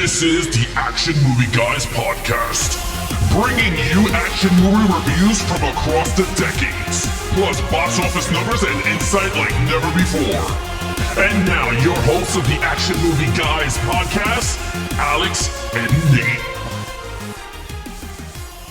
This is the Action Movie Guys podcast, bringing you action movie reviews from across the decades, plus box office numbers and insight like never before. And now, your hosts of the Action Movie Guys podcast, Alex and Nate.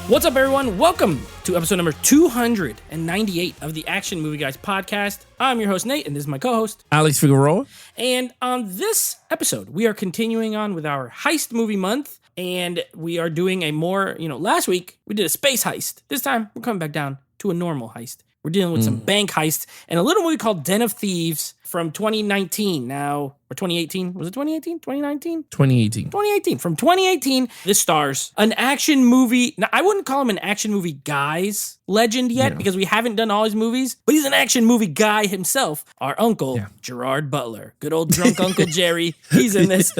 What's up, everyone? Welcome to episode number 298 of the Action Movie Guys podcast. I'm your host, Nate, and this is my co-host, Alex Figueroa. And on this episode, we are continuing on with our heist movie month, and we are doing a more, last week we did a space heist. This time, we're coming back down to a normal heist. We're dealing with some bank heists and a little movie called Den of Thieves from 2019 now, or 2018. Was it 2018? 2019? 2018. 2018. From 2018, this stars an action movie. Now, I wouldn't call him an action movie guy's legend yet because we haven't done all his movies, but he's an action movie guy himself. Our uncle, Gerard Butler. Good old drunk Uncle Jerry. He's in this.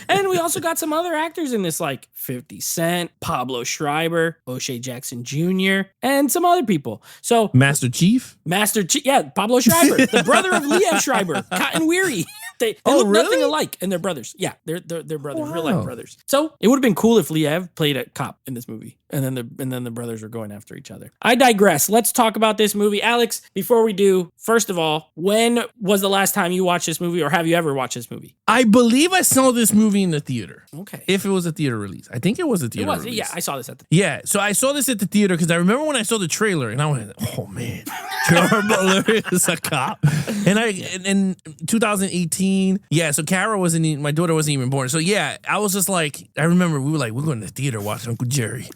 And we also got some other actors in this, like 50 Cent, Pablo Schreiber, O'Shea Jackson Jr., and some other people. So Master Chief, Pablo Schreiber, the brother of Liev Schreiber, Cotton Weary. They look nothing alike, and they're brothers. Yeah, they're brothers, real life brothers. So it would have been cool if Liev played a cop in this movie, and then the brothers were going after each other. I digress. Let's talk about this movie, Alex. Before we do, first of all, when was the last time you watched this movie, or have you ever watched this movie? I believe I saw this movie in the theater. Okay, if it was a theater release, I think it was a theater. It was. Release. Yeah, I saw this at the. Yeah, so I saw this at the theater because I remember when I saw the trailer, and I went, "Oh man, Gerard Butler is a cop." And in 2018, so Kara my daughter wasn't even born. So yeah, I was just like, I remember we were like, we're going to the theater watching Uncle Jerry.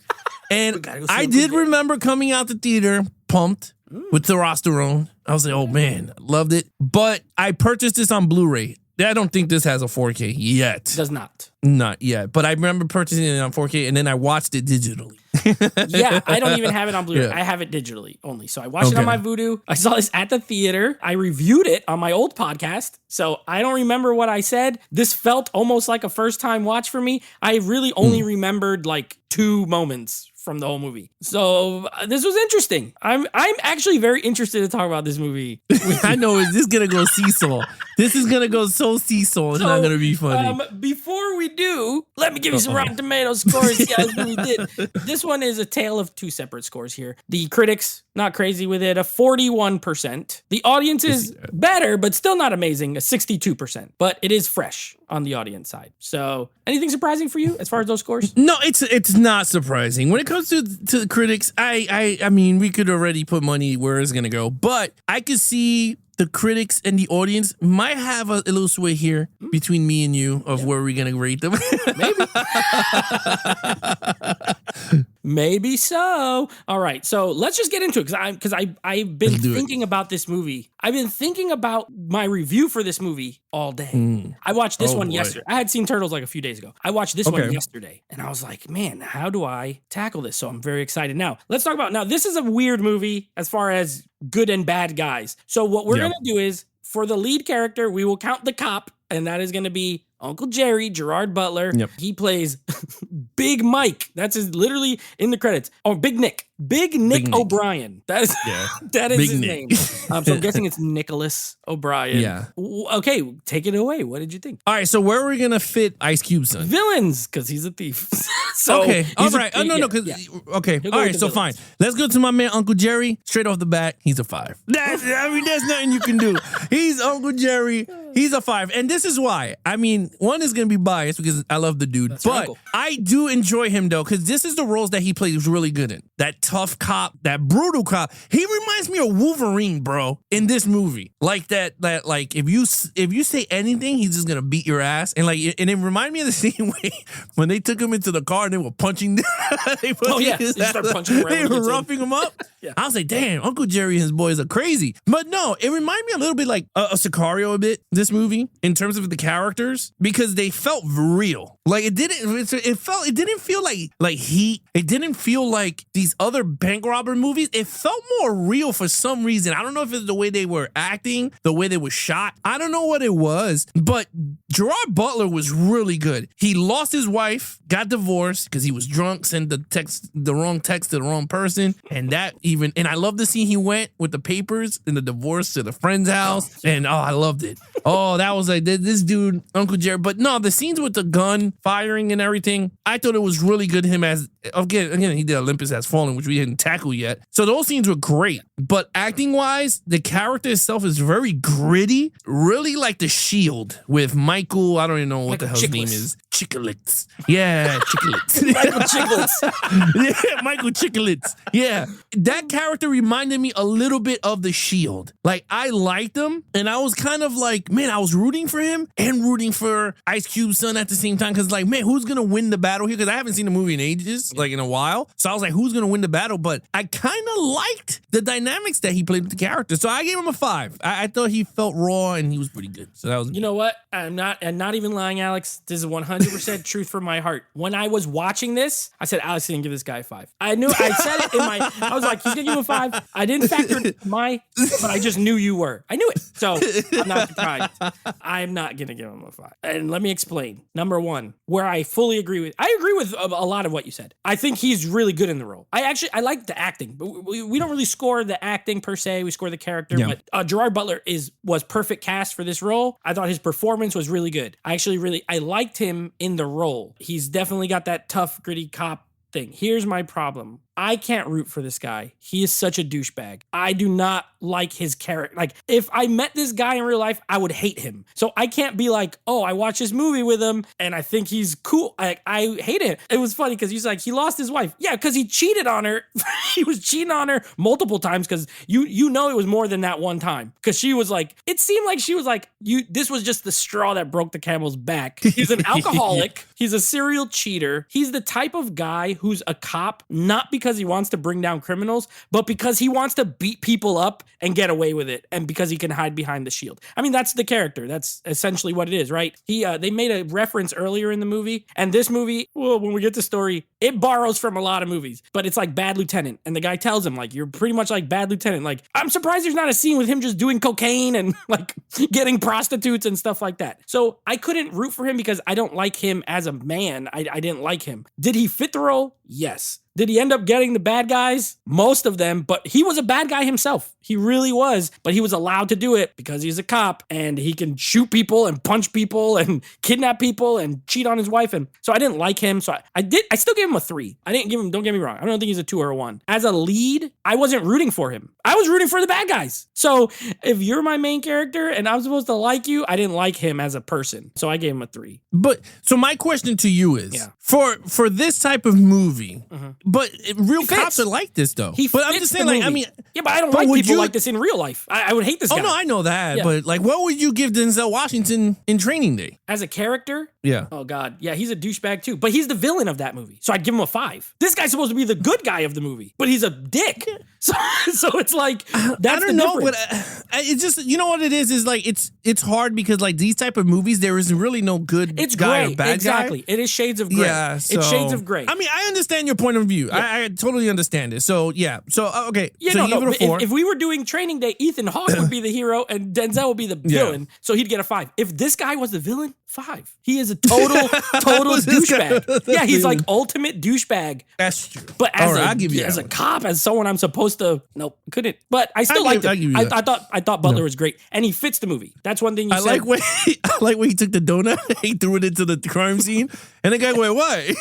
And I did remember coming out the theater pumped with testosterone. I was like, oh man, loved it. But I purchased this on Blu-ray. I don't think this has a 4K yet. Does not. Not yet. But I remember purchasing it on 4K, and then I watched it digitally. Yeah, I don't even have it on Blu-ray. I have it digitally only. So I watched it on my Vudu. I saw this at the theater. I reviewed it on my old podcast. So I don't remember what I said. This felt almost like a first-time watch for me. I really only remembered like 2 moments from the whole movie. So this was interesting. I'm actually very interested to talk about this movie. I know. Is this gonna go seesaw? This is gonna go so seesaw. It's not gonna be funny. Before we do, let me give you some Rotten Tomatoes scores. Yeah, this movie did. This one is a tale of 2 separate scores here. The critics, not crazy with it, a 41%. The audience is better, but still not amazing, a 62%. But it is fresh on the audience side. So anything surprising for you as far as those scores? No, it's not surprising. When it comes to the critics, I mean, we could already put money where it's gonna go, but I could see the critics and the audience might have a little sway here between me and you of where we're going to rate them. Maybe. Maybe so. All right. So let's just get into it because I've been thinking about this movie. I've been thinking about my review for this movie all day. I watched this one yesterday. I had seen Turtles like a few days ago. I watched this one yesterday and I was like, man, how do I tackle this? So I'm very excited. Now, let's talk about, this is a weird movie as far as good and bad guys. So what we're going to do is for the lead character, we will count the cop, and that is going to be Uncle Jerry, Gerard Butler. He plays Big Mike. That's literally in the credits. Oh, Big Nick. Big Nick O'Brien. That is Big his Nick. name. So I'm guessing it's Nicholas O'Brien. Yeah. Okay, take it away. What did you think? All right, so where are we gonna fit Ice Cube, son? Villains, because he's a thief. So okay, all right. Okay, all right. So fine. Let's go to my man Uncle Jerry. Straight off the bat, he's a 5. There's nothing you can do. He's Uncle Jerry. He's a 5, and this is why. I mean, one is gonna be biased because I love the dude, but I do enjoy him though because this is the roles that he plays really good in. That tough cop, that brutal cop. He reminds me of Wolverine, bro, in this movie. Like that like if you say anything, he's just gonna beat your ass. And it reminded me of the scene when they took him into the car and they were punching. They started punching him. They were roughing him up. I was like, damn, Uncle Jerry and his boys are crazy. But no, it reminded me a little bit like a Sicario a bit, this movie, in terms of the characters, because they felt real. Like it didn't feel like Heat. It didn't feel like these other bank robber movies. It felt more real for some reason. I don't know if it's the way they were acting, the way they were shot. I don't know what it was, but Gerard Butler was really good. He lost his wife, got divorced because he was drunk, sent the wrong text to the wrong person, and that he even, and I love the scene he went with the papers and the divorce to the friend's house. And I loved it. Oh, that was like this dude, Uncle Jerry. But no, the scenes with the gun firing and everything, I thought it was really good. Him as, again, he did Olympus Has Fallen, which we didn't tackle yet. So those scenes were great. But acting wise, the character itself is very gritty, really like The Shield with Michael, I don't even know what the hell his name is. Chicklets. Yeah, Chicklets. Michael Chicklets. Yeah, Michael Chicklets. Yeah. That character reminded me a little bit of The Shield. Like, I liked him, and I was kind of like, man, I was rooting for him and rooting for Ice Cube's son at the same time. Because, like, man, who's going to win the battle here? Because I haven't seen the movie in ages, like in a while. So I was like, who's going to win the battle? But I kind of liked the dynamics that he played with the character. So I gave him a 5. I thought he felt raw, and he was pretty good. So that was. You know what? I'm not even lying, Alex. This is 100% truth from my heart. When I was watching this, I said, Alex didn't give this guy a 5. I said it in my, I was like, he's going to give him a 5. I didn't factor but I just knew you were. I knew it. So I'm not surprised. I'm not going to give him a 5. And let me explain. Number one, where I fully agree with a lot of what you said. I think he's really good in the role. I like the acting, but we don't really score the acting per se. We score the character, but Gerard Butler was perfect cast for this role. I thought his performance was really good. I liked him in the role. He's definitely got that tough, gritty cop thing. Here's my problem. I can't root for this guy. He is such a douchebag. I do not like his character. Like, if I met this guy in real life, I would hate him. So I can't be like, oh, I watched this movie with him and I think he's cool. I hate it. It was funny because he's like, he lost his wife. Yeah, because he cheated on her. He was cheating on her multiple times because you know it was more than that one time. Because she was like, it seemed like she was like, this was just the straw that broke the camel's back. He's an alcoholic. He's a serial cheater. He's the type of guy who's a cop, not because he wants to bring down criminals, but because he wants to beat people up and get away with it, and because he can hide behind the shield. I mean, that's the character. That's essentially what it is, right? They made a reference earlier in the movie, and this movie, well, when we get to story, it borrows from a lot of movies, but it's like Bad Lieutenant, and the guy tells him, like, you're pretty much like Bad Lieutenant. Like, I'm surprised there's not a scene with him just doing cocaine and like getting prostitutes and stuff like that. So I couldn't root for him because I don't like him as a man. I didn't like him. Did he fit the role? Yes. Did he end up getting the bad guys? Most of them, but he was a bad guy himself. He really was, but he was allowed to do it because he's a cop and he can shoot people and punch people and kidnap people and cheat on his wife. And so I didn't like him. So I still gave him a 3. I didn't give him, don't get me wrong, I don't think he's a 2 or a 1. As a lead, I wasn't rooting for him. I was rooting for the bad guys. So if you're my main character and I'm supposed to like you, I didn't like him as a person. So I gave him a 3. But so my question to you is, for this type of movie, but real cops are like this though. But I'm just saying, like, I mean, yeah, but I don't like people like this in real life. I would hate this guy. Oh no, I know that. Yeah. But like, what would you give Denzel Washington in Training Day as a character? Yeah. Oh God, yeah, he's a douchebag too. But he's the villain of that movie, so I'd give him a 5. This guy's supposed to be the good guy of the movie, but he's a dick. So it's like that's I don't know, but it's just, you know what it is like it's hard because like these type of movies, there is really no good guy or bad exactly. guy. It is shades of gray. Yeah, so, it's shades of gray. I mean, I understand your point of view. Yeah. I totally understand it. So yeah. So okay. Yeah, so no. Give it a 4. If we were doing Training Day, Ethan Hawke would be the hero and Denzel would be the villain. So he'd get a 5. If this guy was the villain, 5. He is a total douchebag. Yeah, he's like ultimate douchebag. That's true. But as a cop, as someone I'm supposed to, nope, couldn't. But I still liked him. I thought Butler was great, and he fits the movie. That's one thing you said. I like when he took the donut, he threw it into the crime scene, and the guy went, "What?" He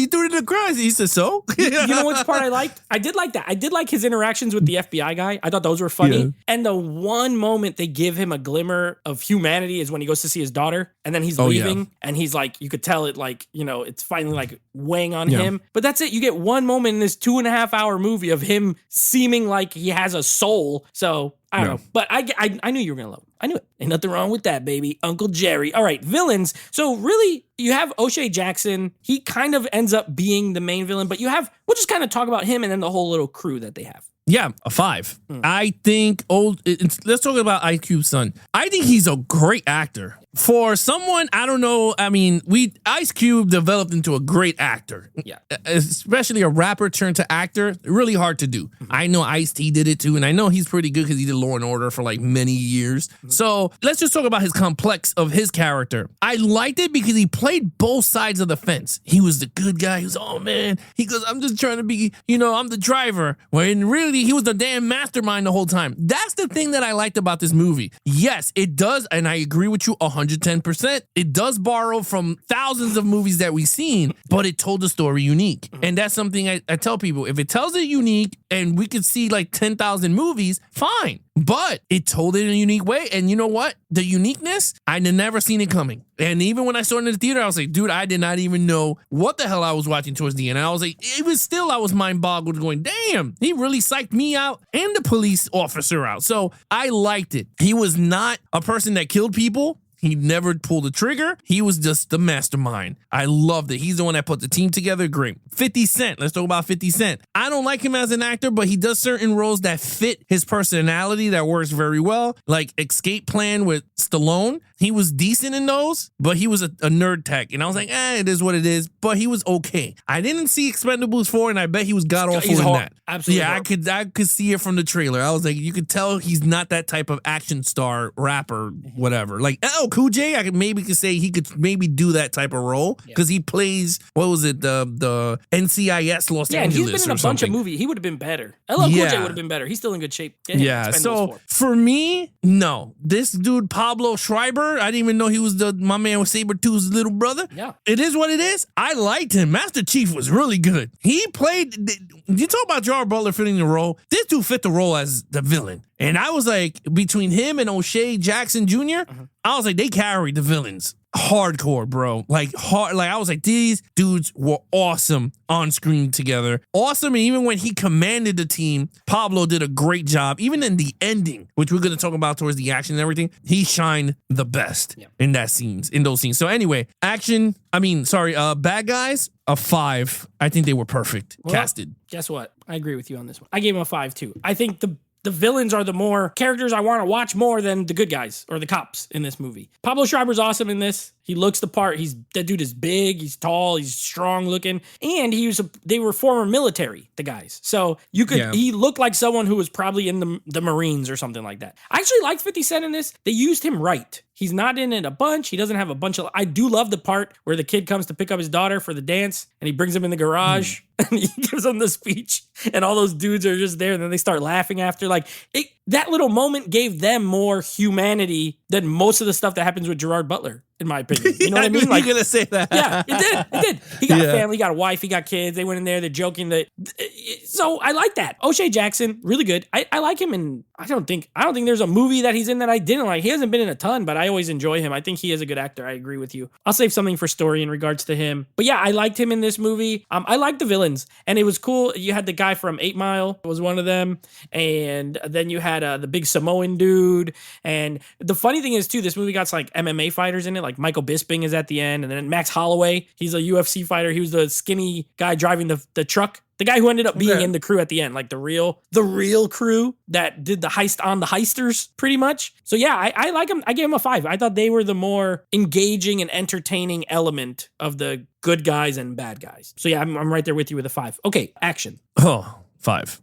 threw it in the crime scene. He said, "So." You know which part I liked? I did like that. I did like his interactions with the FBI guy. I thought those were funny. Yeah. And the one moment they give him a glimmer of humanity is when he goes to see his daughter, and then he's leaving, and he's like, you could tell it, like, you know, it's finally like weighing on him. But that's it. You get one moment in this 2.5 hour movie of him seeming like he has a soul. So I don't know. But I knew you were going to love him. I knew it. Ain't nothing wrong with that, baby. Uncle Jerry. All right, villains. So really, you have O'Shea Jackson. He kind of ends up being the main villain, but we'll just kind of talk about him and then the whole little crew that they have. Yeah, a 5. I think let's talk about Ice Cube's son. I think he's a great actor. For someone, I don't know, I mean, Ice Cube developed into a great actor. Yeah. Especially a rapper turned to actor. Really hard to do. I know Ice-T did it too, and I know he's pretty good because he did Law and Order for like many years. So let's just talk about his complex of his character. I liked it because he played both sides of the fence. He was the good guy. He was, oh man. He goes, I'm just trying to be, I'm the driver. When in real basically, he was the damn mastermind the whole time. That's the thing that I liked about this movie. Yes, it does, and I agree with you 110%. It does borrow from thousands of movies that we've seen, but it told the story unique. And that's something I tell people. If it tells it unique and we could see like 10,000 movies, fine. But it told it in a unique way. And you know what? The uniqueness, I'd never seen it coming. And even when I saw it in the theater, I was like, dude, I did not even know what the hell I was watching towards the end. And I was like, I was mind boggled going, damn, he really psyched me out and the police officer out. So I liked it. He was not a person that killed people. He never pulled the trigger. He was just the mastermind. I loved it. He's the one that put the team together. Great. 50 Cent. Let's talk about 50 Cent. I don't like him as an actor, but he does certain roles that fit his personality that works very well. Like Escape Plan with Stallone. He was decent in those, but he was a nerd tech. And I was like, it is what it is. But he was okay. I didn't see Expendables 4, and I bet he was god-awful in that. Absolutely. Yeah, I could see it from the trailer. I was like, you could tell he's not that type of action star, rapper, whatever. Like, Cool J, I could say he could maybe do that type of role because he plays, what was it, the NCIS Los Angeles and he's been in a bunch of movies. He would have been better. LL Cool J would have been better. He's still in good shape. So for me, no. This dude, Pablo Schreiber, I didn't even know he was my man with Sabretooth's little brother. Yeah. It is what it is. I liked him. Master Chief was really good. He played, you talk about Gerard Butler fitting the role. This dude fit the role as the villain. And I was like, between him and O'Shea Jackson Jr., I was like, they carried the villains. Hardcore, bro. Like I was like, these dudes were awesome on screen together. Awesome. And even when he commanded the team, Pablo did a great job. Even in the ending, which we're going to talk about towards the action and everything, he shined the best in those scenes. So anyway, bad guys, a 5. I think they were perfect casted. Guess what? I agree with you on this one. I gave him a 5 too. I think the villains are the more characters I want to watch more than the good guys or the cops in this movie. Pablo Schreiber's awesome in this. He looks the part. That dude is big. He's tall. He's strong looking. And they were former military, the guys. So he looked like someone who was probably in the Marines or something like that. I actually liked 50 Cent in this. They used him right. He's not in it a bunch. He doesn't have a bunch of... I do love the part where the kid comes to pick up his daughter for the dance and he brings him in the garage and he gives him the speech and all those dudes are just there and then they start laughing after. That little moment gave them more humanity than most of the stuff that happens with Gerard Butler, in my opinion. You know what I mean? You're going to say that. Yeah, it did. He got a family, he got a wife, he got kids. They went in there, they're joking. So I like that. O'Shea Jackson, really good. I like him, and I don't think there's a movie that he's in that I didn't like. He hasn't been in a ton, but I always enjoy him. I think he is a good actor. I agree with you. I'll save something for story in regards to him. But yeah, I liked him in this movie. I liked the villains, and it was cool. You had the guy from 8 Mile was one of them, and then you had the big Samoan dude. And the funny thing is too, this movie got like MMA fighters in it, like Michael Bisping is at the end, and then Max Holloway, he's a UFC fighter. He was the skinny guy driving the truck. The guy who ended up being in the crew at the end, like the real crew that did the heist on the heisters, pretty much. So yeah, I like him. I gave him a 5. I thought they were the more engaging and entertaining element of the good guys and bad guys. So yeah, I'm right there with you with a 5. Okay, action. Oh, 5.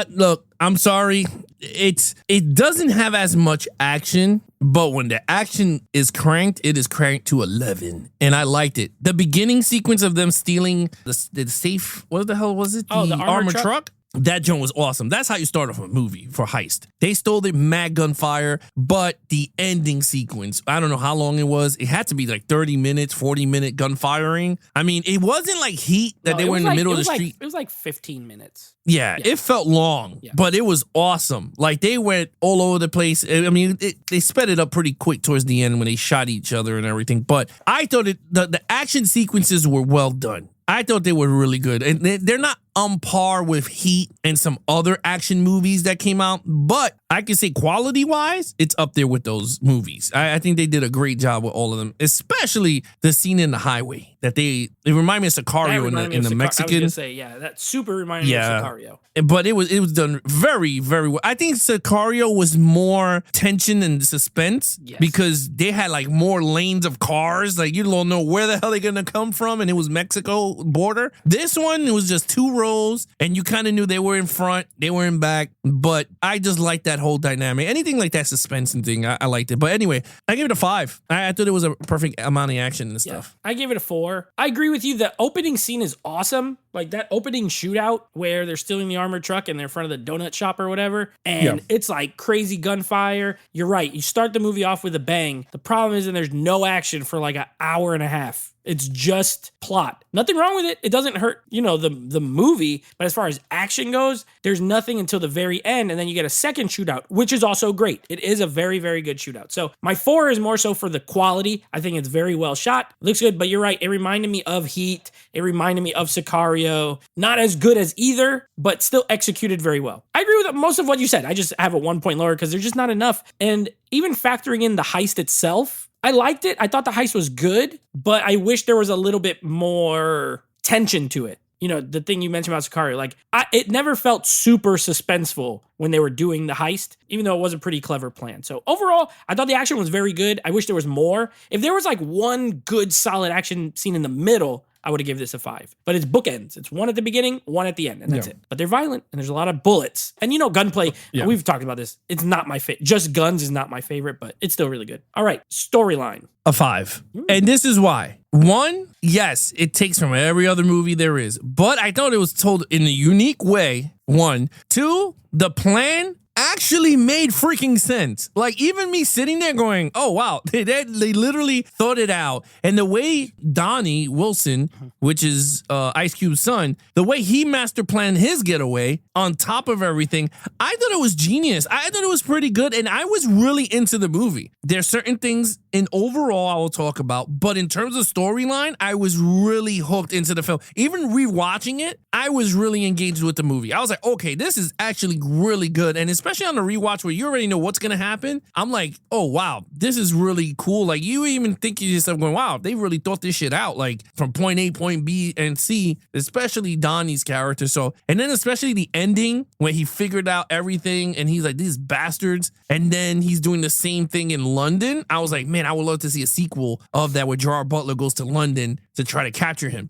Look, I'm sorry. It doesn't have as much action, but when the action is cranked, it is cranked to 11. And I liked it. The beginning sequence of them stealing the safe, what the hell was it? The armored truck? That joint was awesome. That's how you start off a movie for heist. They stole the mad gunfire, but the ending sequence, I don't know how long it was. It had to be like 30 minutes, 40-minute gunfiring. I mean, it wasn't like Heat that they were in the middle of the street. It was like 15 minutes. Yeah, it felt long, but it was awesome. Like, they went all over the place. I mean, they sped it up pretty quick towards the end when they shot each other and everything. But I thought the action sequences were well done. I thought they were really good. And they're not on par with Heat and some other action movies that came out, but I can say quality-wise, it's up there with those movies. I think they did a great job with all of them, especially the scene in the highway. It reminded me of Sicario in the Mexican. I was gonna say, that super reminded me of Sicario. But it was done very, very well. I think Sicario was more tension and suspense because they had like more lanes of cars. Like, you don't know where the hell they're gonna come from, and it was Mexico border. This one, it was just 2 roles, and you kind of knew they were in front, they were in back, but I just like that whole dynamic. Anything like that suspense and thing, I liked it. But anyway, I give it a 5. I thought it was a perfect amount of action and stuff. I give it a 4. I agree with you. The opening scene is awesome. Like that opening shootout where they're stealing the armored truck and they're in front of the donut shop or whatever. And it's like crazy gunfire. You're right. You start the movie off with a bang. The problem is, there's no action for like an hour and a half. It's just plot. Nothing wrong with it. It doesn't hurt, the movie. But as far as action goes, there's nothing until the very end. And then you get a second shootout, which is also great. It is a very, very good shootout. So my 4 is more so for the quality. I think it's very well shot. Looks good, but you're right. It reminded me of Heat. It reminded me of Sicario. Not as good as either, but still executed very well. I agree with most of what you said. I just have it 1 point lower because there's just not enough. And even factoring in the heist itself, I liked it. I thought the heist was good, but I wish there was a little bit more tension to it. The thing you mentioned about Sicario, like it never felt super suspenseful when they were doing the heist, even though it was a pretty clever plan. So overall, I thought the action was very good. I wish there was more. If there was like one good solid action scene in the middle, I would have given this a 5. But it's bookends. It's 1 at the beginning, 1 at the end, and that's it. But they're violent, and there's a lot of bullets. And gunplay, we've talked about this. It's not my favorite. Just guns is not my favorite, but it's still really good. All right, storyline. A 5. And this is why. 1, yes, it takes from every other movie there is. But I thought it was told in a unique way. 1. 2, the plan actually made freaking sense. Like, even me sitting there going, oh, wow, they literally thought it out. And the way Donnie Wilson, which is Ice Cube's son, the way he master planned his getaway on top of everything, I thought it was genius. I thought it was pretty good. And I was really into the movie. There's certain things in overall I will talk about, but in terms of storyline, I was really hooked into the film. Even rewatching it, I was really engaged with the movie. I was like, okay, this is actually really good. And especially on the rewatch where you already know what's going to happen, I'm like, oh, wow, this is really cool. Like, you even think to yourself going, wow, they really thought this shit out, like from point A, point B, and C, especially Donnie's character. So, and then especially the ending when he figured out everything and he's like, these bastards. And then he's doing the same thing in London. I was like, man, I would love to see a sequel of that where Gerard Butler goes to London to try to capture him.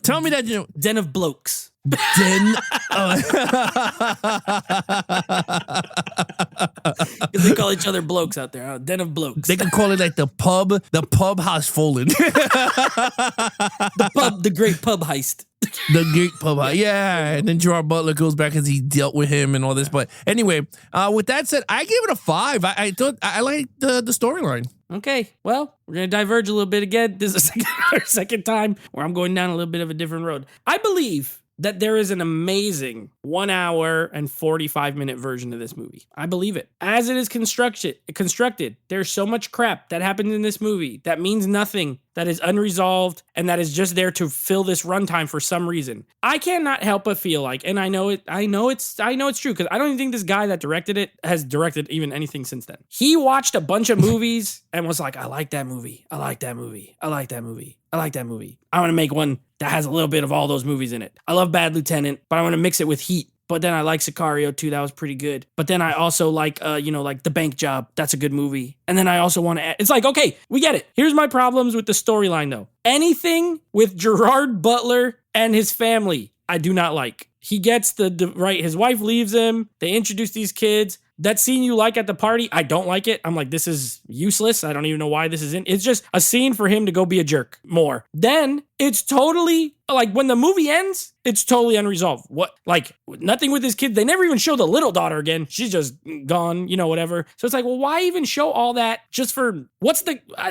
Tell me that, Den of Blokes. Den. Because they call each other blokes out there. Den of Blokes. They can call it like the pub has fallen. The great pub heist. The great pub heist. Yeah. And then Gerard Butler goes back as he dealt with him and all this. But anyway, with that said, I gave it a 5. I thought I liked the storyline. Okay, well, we're going to diverge a little bit again. This is our second time where I'm going down a little bit of a different road. I believe that there is an amazing 1 hour and 45-minute version of this movie. I believe it. As it is constructed, there's so much crap that happens in this movie that means nothing, that is unresolved, and that is just there to fill this runtime for some reason. I cannot help but feel like, and I know it's true, because I don't even think this guy that directed it has directed even anything since then. He watched a bunch of movies and was like, I like that movie. I like that movie. I like that movie. I like that movie. I want to make one that has a little bit of all those movies in it. I love Bad Lieutenant, but I want to mix it with Heat. But then I like Sicario too. That was pretty good. But then I also like, like The Bank Job. That's a good movie. And then I also want to add, it's like, okay, we get it. Here's my problems with the storyline though. Anything with Gerard Butler and his family, I do not like. He gets right. His wife leaves him. They introduce these kids. That scene you like at the party, I don't like it. I'm like, this is useless. I don't even know why this is in. It's just a scene for him to go be a jerk more. Then it's totally like when the movie ends, it's totally unresolved. What, like nothing with his kid. They never even show the little daughter again. She's just gone, whatever. So it's like, well, why even show all that just for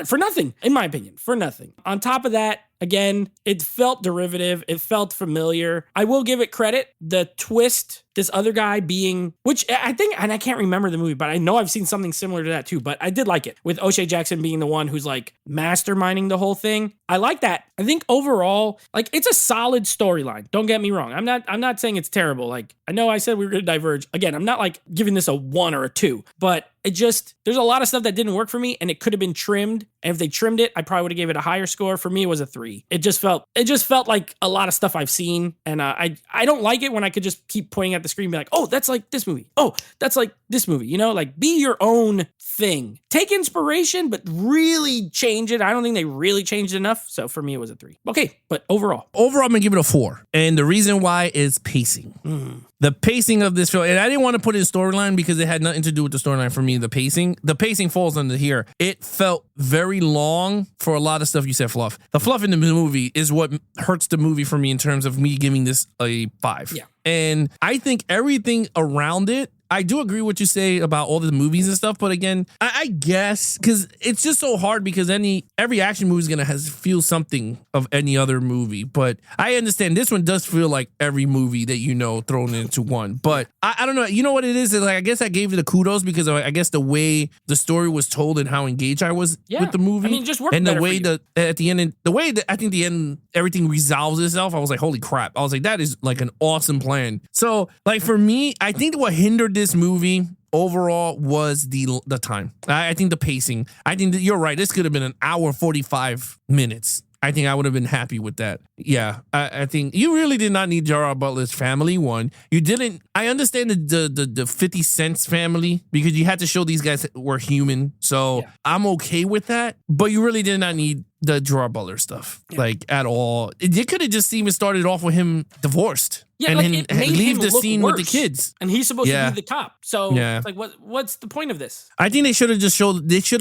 for nothing, in my opinion, for nothing. On top of that, again, it felt derivative. It felt familiar. I will give it credit. The twist, this other guy being, which I think, and I can't remember the movie, but I know I've seen something similar to that too, but I did like it with O'Shea Jackson being the one who's like masterminding the whole thing. I like that. I think overall, like it's a solid storyline. Don't get me wrong. I'm not saying it's terrible. Like I know I said we were going to diverge. Again, I'm not like giving this a 1 or a 2, but there's a lot of stuff that didn't work for me and it could have been trimmed. And if they trimmed it, I probably would have gave it a higher score. For me, it was a 3. It just felt like a lot of stuff I've seen. And I don't like it when I could just keep pointing at the screen and be like, oh, that's like this movie. Oh, that's like this movie. You know, like be your own thing. Take inspiration, but really change it. I don't think they really changed it enough. So for me, it was a 3. Okay, but overall, I'm gonna give it a 4, and the reason why is pacing. The pacing of this film, and I didn't want to put it in storyline because it had nothing to do with the storyline for me. The pacing falls under here. It felt very long for a lot of stuff. You said fluff. The fluff in the movie is what hurts the movie for me in terms of me giving this a 5. Yeah. And I think everything around it, I do agree what you say about all the movies and stuff, but again, I guess because it's just so hard because every action movie is gonna feel something of any other movie. But I understand this one does feel like every movie that thrown into one. But I don't know. You know what it is? It's like I guess I gave it the kudos because I guess the way the story was told and how engaged I was with the movie. I mean, it just worked and the better way for you. that at the end, the way that I think the end everything resolves itself. I was like, holy crap! I was like, that is like an awesome plan. So like for me, I think what hindered this movie overall was the time. I think the pacing. I think that you're right. This could have been an hour 45 minutes. I think I would have been happy with that. Yeah, I think you really did not need Gerard Butler's family. One, you didn't. I understand the 50 Cent's family because you had to show these guys were human. So I'm okay with that. But you really did not need the Gerard Butler stuff like at all. It could have just even started off with him divorced. Yeah, and like then leave the scene worse. with the kids. And he's supposed to be the cop. So it's like, what's the point of this? I think they should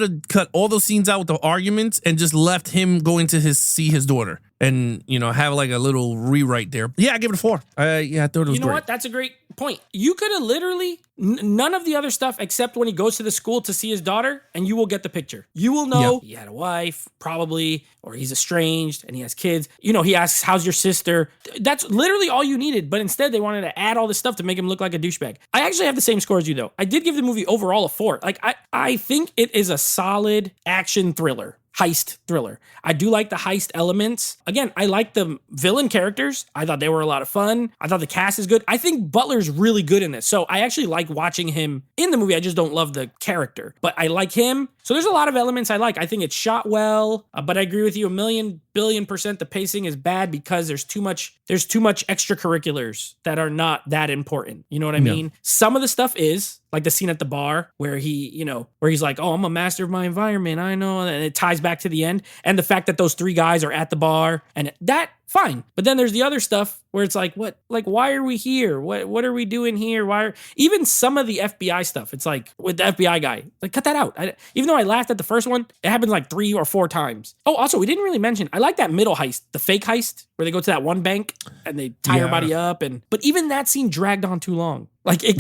have cut all those scenes out with the arguments and just left him going to see his daughter and, have like a little rewrite there. Yeah, I give it a 4. I thought it was great. You know what? That's a great point. You could have literally none of the other stuff except when he goes to the school to see his daughter, and you will get the picture. You will know he had a wife, probably, or he's estranged and he has kids. He asks, how's your sister? That's literally all you needed. But instead, they wanted to add all this stuff to make him look like a douchebag. I actually have the same score as you, though. I did give the movie overall a 4. Like, I think it is a solid action thriller. Heist thriller. I do like the heist elements. Again, I like the villain characters. I thought they were a lot of fun. I thought the cast is good. I think Butler's really good in this. So I actually like watching him in the movie. I just don't love the character, but I like him. So there's a lot of elements I like. I think it's shot well, but I agree with you 1,000,000,000,000% the pacing is bad because there's too much extracurriculars that are not that important. You know what I mean? Some of the stuff is like the scene at the bar where where he's like, oh, I'm a master of my environment. I know. And it ties back to the end. And the fact that those 3 guys are at the bar and that fine. But then there's the other stuff where it's like, what? Like, why are we here? What are we doing here? Even some of the FBI stuff? It's like with the FBI guy, like cut that out. Even though I laughed at the first one, it happens like 3 or 4 times. Oh, also, we didn't really mention, I like that middle heist, the fake heist where they go to that one bank and they tie everybody up. But even that scene dragged on too long. Like it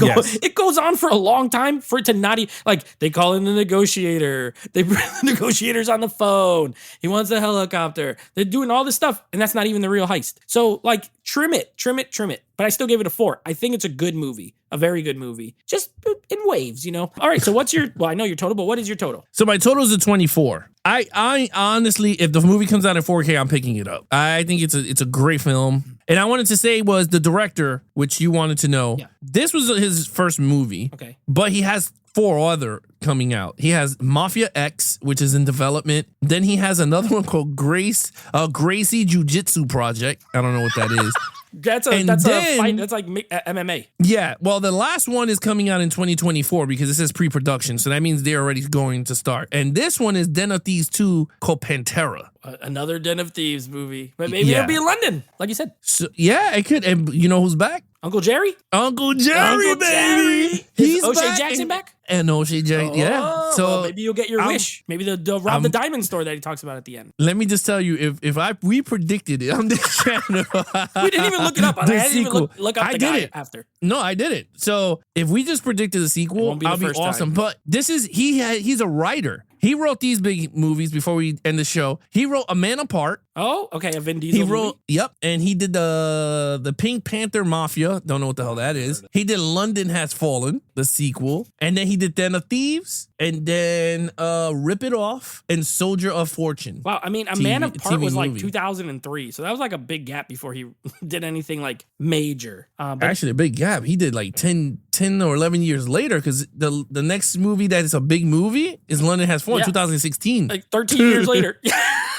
goes on for a long time for it to not they call in the negotiator. They bring the negotiators on the phone. He wants a helicopter. They're doing all this stuff, and that's not even the real heist. So trim it. But I still gave it a 4. I think it's a good movie, a very good movie, just in waves, All right, so what's your? Well, I know your total, but what is your total? So my total is a 24. I honestly, if the movie comes out in 4K, I'm picking it up. I think it's a great film. And I wanted to say was the director, which you wanted to know. Yeah. This was his first movie. Okay. But he has 4 other coming out. He has Mafia X, which is in development. Then he has another one called Gracie Jiu-Jitsu Project. I don't know what that is. That's a fight. That's like MMA. Yeah. Well, the last one is coming out in 2024 because it says pre-production. So that means they're already going to start. And this one is Den of Thieves 2 called Pantera. Another Den of Thieves movie. But maybe it'll be in London, like you said. So, yeah, it could. And you know who's back? Uncle Jerry? Uncle Jerry, baby. He's O'Shea back. Jackson back? And O'Shea Jackson, yeah. So well, maybe you'll get your wish. Maybe they'll rob the diamond store that he talks about at the end. Let me just tell you, if we predicted it on this channel. We didn't even look it up. I didn't even look up the guy after. No, I didn't. So if we just predicted the sequel, I'll be awesome. Time. But this is he's a writer. He wrote these big movies before we end the show. He wrote A Man Apart. Oh, okay, a Vin Diesel movie. And he did the Pink Panther Mafia. Don't know what the hell that is. He did London Has Fallen, the sequel. And then he did Den of Thieves. And then Rip It Off and Soldier of Fortune. Wow, I mean, A Man Apart was like 2003. So that was like a big gap before he did anything like major. Actually, a big gap. He did like 10 or 11 years later because the next movie that is a big movie is London Has Fallen, 2016. Like 13 years later.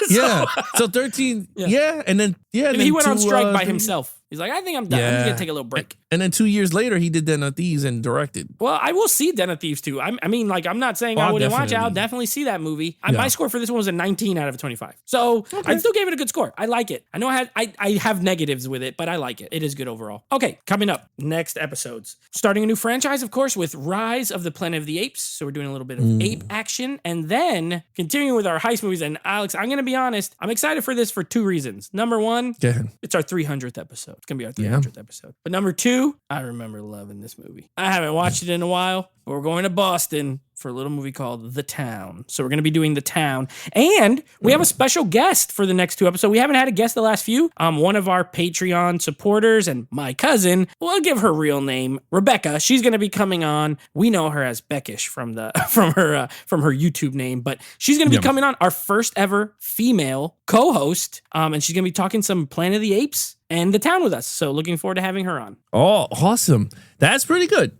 So 13. Yeah. And then, and he went on strike by himself. He's like, I think I'm done. I'm just going to take a little break. And then 2 years later, he did Den of Thieves and directed. Well, I will see Den of Thieves too. I mean, like, I'm not saying I wouldn't watch it. I'll definitely see that movie. My score for this one was a 19 out of 25. So I still gave it a good score. I like it. I know I have negatives with it, but I like it. It is good overall. Okay, coming up, next episodes. Starting a new franchise, of course, with Rise of the Planet of the Apes. So we're doing a little bit of ape action. And then continuing with our heist movies. And Alex, I'm going to be honest, I'm excited for this for two reasons. Number one, it's our 300th episode. It's going to be our 300th episode. But number two, I remember loving this movie. I haven't watched it in a while, but we're going to Boston for a little movie called The Town. So we're going to be doing The Town. And we have a special guest for the next two episodes. We haven't had a guest the last few. One of our Patreon supporters and my cousin, we'll give her real name, Rebecca. She's going to be coming on. We know her as Beckish from her YouTube name, but she's going to be coming on, our first ever female co-host. And she's going to be talking some Planet of the Apes and The Town with us. So looking forward to having her on. Oh, awesome. That's pretty good.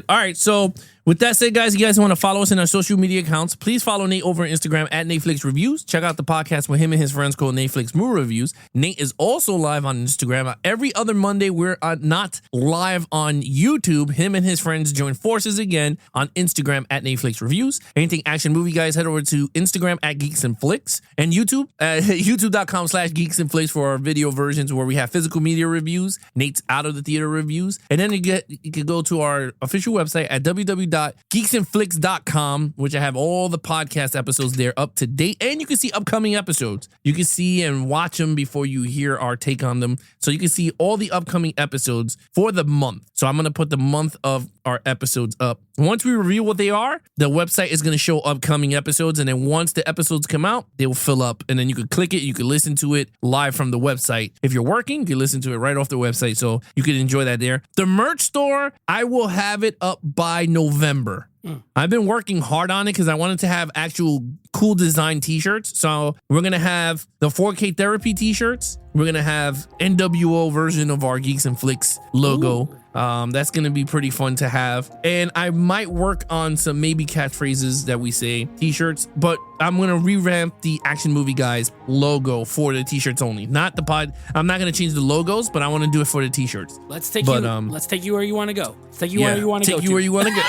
All right. So with that said, guys, you guys want to follow us in our social media accounts, please follow Nate over on Instagram at Netflix Reviews. Check out the podcast with him and his friends called Netflix Movie Reviews. Nate is also live on Instagram. Every other Monday, we're not live on YouTube. Him and his friends join forces again on Instagram at Netflix Reviews. Anything action movie, guys, head over to Instagram at Geeks and Flicks and YouTube at youtube.com/Geeks and Flicks for our video versions where we have physical media reviews, Nate's out of the theater reviews. And then you can go to our official website at www.geeksandflicks.com, which I have all the podcast episodes there up to date. And you can see upcoming episodes. You can see and watch them before you hear our take on them. So you can see all the upcoming episodes for the month. So I'm going to put the month of our episodes up. Once we reveal what they are, the website is going to show upcoming episodes. And then once the episodes come out, they will fill up. And then you can click it. You can listen to it live from the website. If you're working, you can listen to it right off the website. So you can enjoy that there. The merch store, I will have it up by November. I've been working hard on it because I wanted to have actual cool design t-shirts. So we're going to have the 4K Therapy t-shirts. We're going to have NWO version of our Geeks and Flicks logo. That's going to be pretty fun to have. And I might work on some maybe catchphrases that we say t-shirts, but I'm going to revamp the Action Movie Guys logo for the t-shirts only. Not the pod. I'm not going to change the logos, but I want to do it for the t-shirts. Let's take you where you want to go. Let's take you where you want to go. Take you where you want to go.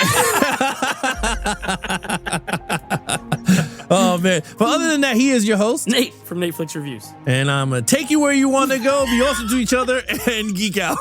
Oh, man. But other than that, he is your host, Nate from Netflix Reviews. And I'm going to take you where you want to go, be awesome to each other, and geek out.